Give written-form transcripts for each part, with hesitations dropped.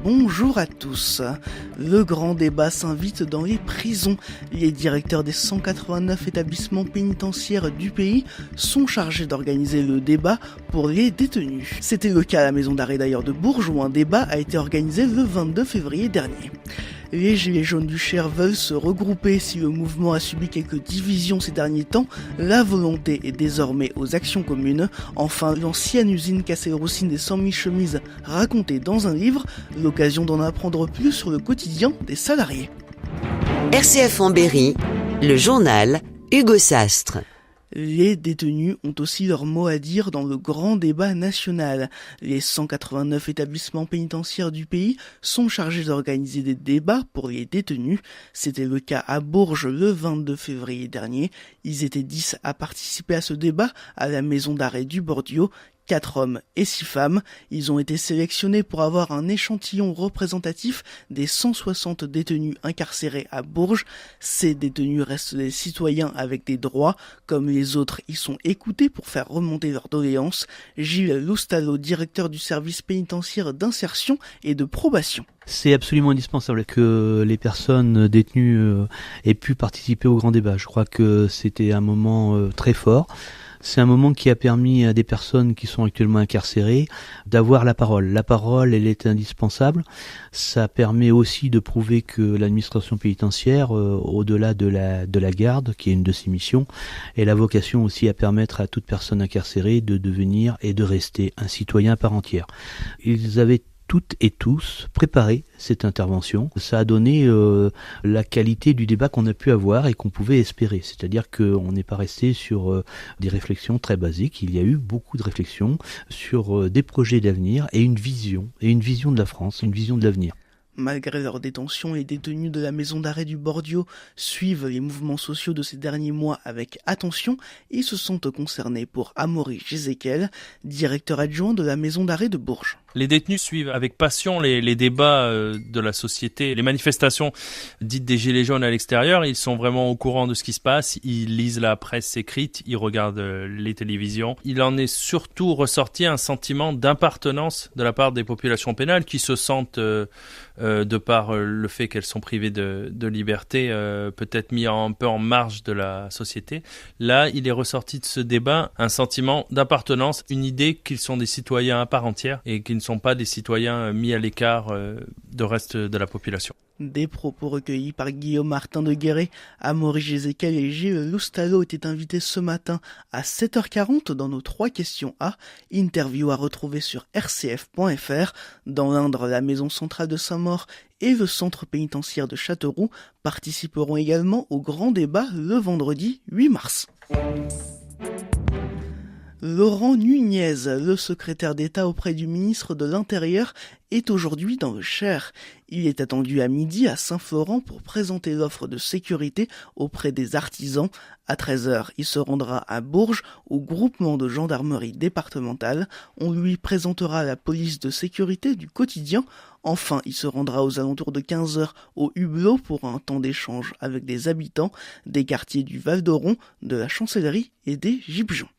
bonjour à tous. Le grand débat s'invite dans les prisons. Les directeurs des 189 établissements pénitentiaires du pays sont chargés d'organiser le débat pour les détenus. C'était le cas à la maison d'arrêt d'ailleurs de Bourges où un débat a été organisé le 22 février dernier. Les Gilets jaunes du Cher veulent se regrouper. Si le mouvement a subi quelques divisions ces derniers temps, la volonté est désormais aux actions communes. Enfin, l'ancienne usine Cassel-Roussine des 100 000 chemises racontée dans un livre, l'occasion d'en apprendre plus sur le quotidien des salariés. RCF en Berry, le journal Hugo Sastre. Les détenus ont aussi leur mot à dire dans le grand débat national. Les 189 établissements pénitentiaires du pays sont chargés d'organiser des débats pour les détenus. C'était le cas à Bourges le 22 février dernier. Ils étaient 10 à participer à ce débat à la maison d'arrêt du Bordio. 4 hommes et 6 femmes. Ils ont été sélectionnés pour avoir un échantillon représentatif des 160 détenus incarcérés à Bourges. Ces détenus restent des citoyens avec des droits. Comme les autres, ils sont écoutés pour faire remonter leurs doléances. Gilles Loustalot, directeur du service pénitentiaire d'insertion et de probation. C'est absolument indispensable que les personnes détenues aient pu participer au grand débat. Je crois que c'était un moment très fort. C'est un moment qui a permis à des personnes qui sont actuellement incarcérées d'avoir la parole. La parole, elle est indispensable. Ça permet aussi de prouver que l'administration pénitentiaire, au-delà de la garde, qui est une de ses missions, a la vocation aussi à permettre à toute personne incarcérée de devenir et de rester un citoyen à part entière. Ils avaient toutes et tous préparé cette intervention. Ça a donné la qualité du débat qu'on a pu avoir et qu'on pouvait espérer. C'est-à-dire qu'on n'est pas resté sur des réflexions très basiques. Il y a eu beaucoup de réflexions sur des projets d'avenir et une vision de la France, une vision de l'avenir. Malgré leur détention, les détenus de la maison d'arrêt du Bordio suivent les mouvements sociaux de ces derniers mois avec attention et se sentent concernés pour Amaury Jézéquel, directeur adjoint de la maison d'arrêt de Bourges. Les détenus suivent avec passion les débats de la société, les manifestations dites des Gilets jaunes à l'extérieur. Ils sont vraiment au courant de ce qui se passe, ils lisent la presse écrite, ils regardent les télévisions. Il en est surtout ressorti un sentiment d'appartenance de la part des populations pénales qui se sentent de par le fait qu'elles sont privées de liberté, peut-être mis un peu en marge de la société. Là, il est ressorti de ce débat un sentiment d'appartenance, une idée qu'ils sont des citoyens à part entière et qu'ils ne sont pas des citoyens mis à l'écart du reste de la population. Des propos recueillis par Guillaume Martin de Guéret, Amaury Jézéquel et Gilles Loustalot étaient invités ce matin à 7h40 dans nos 3 questions A. Interview à retrouver sur rcf.fr. Dans l'Indre, la maison centrale de Saint-Maur et le centre pénitentiaire de Châteauroux participeront également au grand débat le vendredi 8 mars. Laurent Nunez, le secrétaire d'État auprès du ministre de l'Intérieur, est aujourd'hui dans le Cher. Il est attendu à midi à Saint-Florent pour présenter l'offre de sécurité auprès des artisans. À 13h, il se rendra à Bourges, au groupement de gendarmerie départementale. On lui présentera la police de sécurité du quotidien. Enfin, il se rendra aux alentours de 15h au Hublot pour un temps d'échange avec des habitants des quartiers du Val-d'Oron, de la Chancellerie et des Gibjons.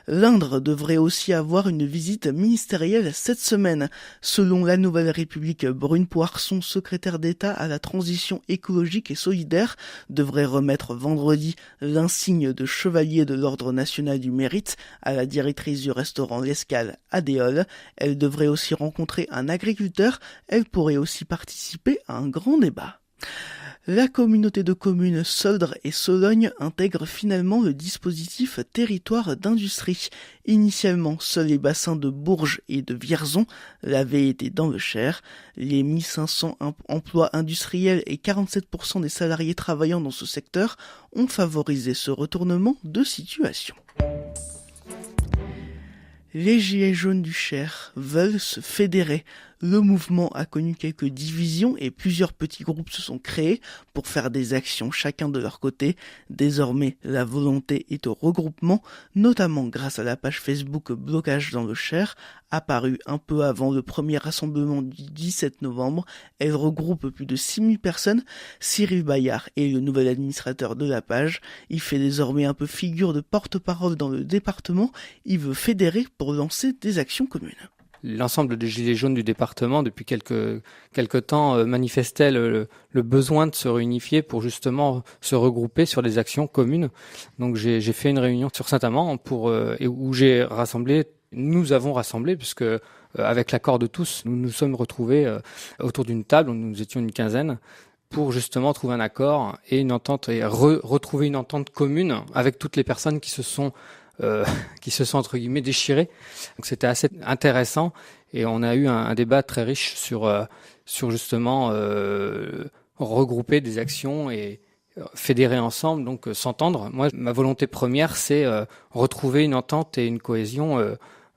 L'Indre devrait aussi avoir une visite ministérielle cette semaine. Selon la Nouvelle République, Brune Poirson, secrétaire d'État à la transition écologique et solidaire, devrait remettre vendredi l'insigne de chevalier de l'Ordre national du mérite à la directrice du restaurant L'Escale à Déol. Elle devrait aussi rencontrer un agriculteur. Elle pourrait aussi participer à un grand débat. La communauté de communes Soldres et Sologne intègre finalement le dispositif territoire d'industrie. Initialement, seuls les bassins de Bourges et de Vierzon l'avaient été dans le Cher. Les 1500 emplois industriels et 47% des salariés travaillant dans ce secteur ont favorisé ce retournement de situation. Les Gilets jaunes du Cher veulent se fédérer. Le mouvement a connu quelques divisions et plusieurs petits groupes se sont créés pour faire des actions chacun de leur côté. Désormais, la volonté est au regroupement, notamment grâce à la page Facebook Blocage dans le Cher, apparue un peu avant le premier rassemblement du 17 novembre. Elle regroupe plus de 6000 personnes. Cyril Bayard est le nouvel administrateur de la page. Il fait désormais un peu figure de porte-parole dans le département. Il veut fédérer pour lancer des actions communes. L'ensemble des Gilets jaunes du département, depuis quelque temps, manifestaient le besoin de se réunifier pour justement se regrouper sur des actions communes. Donc j'ai fait une réunion sur Saint-Amand où nous avons rassemblé, puisque avec l'accord de tous, nous nous sommes retrouvés autour d'une table, nous étions une quinzaine, pour justement trouver un accord et une entente et retrouver une entente commune avec toutes les personnes qui se sont entre guillemets déchirées. Donc c'était assez intéressant et on a eu un débat très riche sur justement regrouper des actions et fédérer ensemble, donc s'entendre. Moi, ma volonté première, c'est retrouver une entente et une cohésion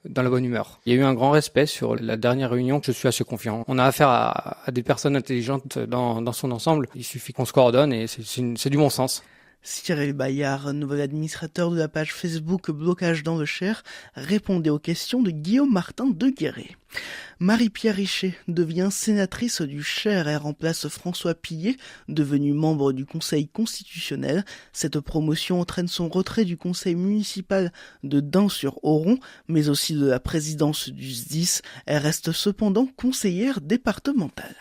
dans la bonne humeur. Il y a eu un grand respect sur la dernière réunion. Je suis assez confiant. On a affaire à des personnes intelligentes dans son ensemble. Il suffit qu'on se coordonne et c'est du bon sens. Cyril Bayard, nouvel administrateur de la page Facebook Blocage dans le Cher, répondait aux questions de Guillaume Martin de Guéret. Marie-Pierre Richer devient sénatrice du Cher et remplace François Pillet, devenu membre du Conseil constitutionnel. Cette promotion entraîne son retrait du conseil municipal de Dun-sur-Oron, mais aussi de la présidence du SDIS. Elle reste cependant conseillère départementale.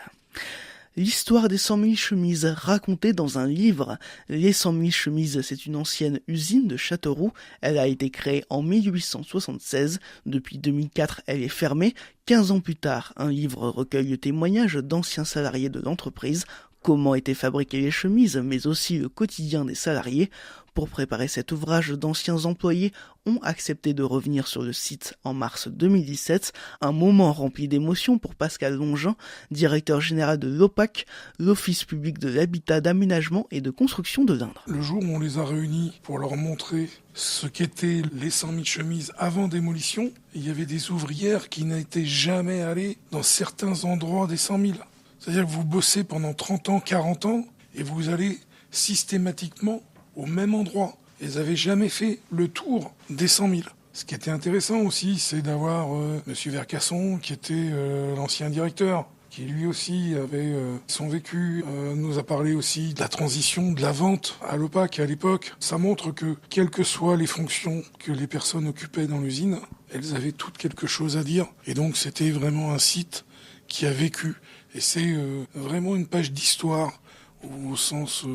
L'histoire des 100 000 chemises racontée dans un livre. Les 100 000 chemises, c'est une ancienne usine de Châteauroux. Elle a été créée en 1876. Depuis 2004, elle est fermée. 15 ans plus tard, un livre recueille le témoignage d'anciens salariés de l'entreprise. Comment étaient fabriquées les chemises, mais aussi le quotidien des salariés. Pour préparer cet ouvrage, d'anciens employés ont accepté de revenir sur le site en mars 2017. Un moment rempli d'émotions pour Pascal Longin, directeur général de l'OPAC, l'Office public de l'habitat, d'aménagement et de construction de l'Indre. Le jour où on les a réunis pour leur montrer ce qu'étaient les 100 000 chemises avant démolition, il y avait des ouvrières qui n'étaient jamais allées dans certains endroits des 100 000. C'est-à-dire que vous bossez pendant 30 ans, 40 ans, et vous allez systématiquement au même endroit. Elles n'avaient jamais fait le tour des 100 000. Ce qui était intéressant aussi, c'est d'avoir Monsieur Vercasson, qui était l'ancien directeur, qui lui aussi avait son vécu, nous a parlé aussi de la transition, de la vente à l'OPAC à l'époque. Ça montre que, quelles que soient les fonctions que les personnes occupaient dans l'usine, elles avaient toutes quelque chose à dire. Et donc c'était vraiment un site qui a vécu. Et c'est vraiment une page d'histoire au sens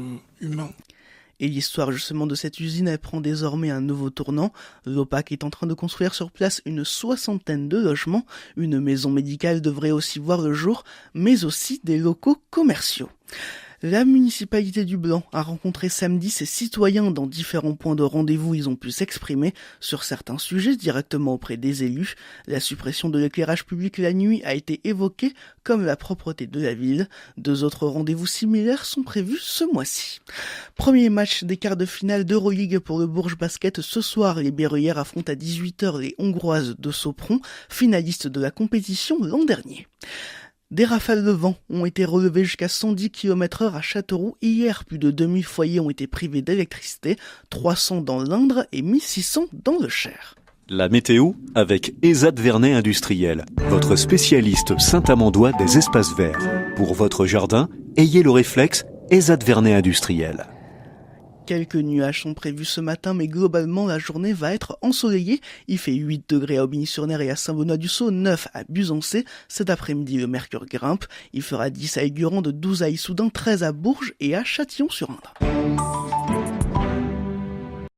humain. Et l'histoire justement de cette usine, elle prend désormais un nouveau tournant. L'OPAC est en train de construire sur place une 60aine de logements. Une maison médicale devrait aussi voir le jour, mais aussi des locaux commerciaux. La municipalité du Blanc a rencontré samedi ses citoyens dans différents points de rendez-vous. Ils ont pu s'exprimer sur certains sujets directement auprès des élus. La suppression de l'éclairage public la nuit a été évoquée, comme la propreté de la ville. 2 autres rendez-vous similaires sont prévus ce mois-ci. Premier match des quarts de finale d'Euroleague pour le Bourges Basket. Ce soir, les Berruyères affrontent à 18h les Hongroises de Sopron, finalistes de la compétition l'an dernier. Des rafales de vent ont été relevées jusqu'à 110 km/h à Châteauroux. Hier, plus de 2000 foyers ont été privés d'électricité, 300 dans l'Indre et 1600 dans le Cher. La météo avec ESAT Vernet Industriel, votre spécialiste saint-amandois des espaces verts. Pour votre jardin, ayez le réflexe ESAT Vernet Industriel. Quelques nuages sont prévus ce matin, mais globalement, la journée va être ensoleillée. Il fait 8 degrés à Aubigny-sur-Ner et à Saint-Benoît-du-Sault, 9 à Buzancé. Cet après-midi, le mercure grimpe. Il fera 10 à Aiguran, de 12 à Issoudun, 13 à Bourges et à Châtillon-sur-Indre.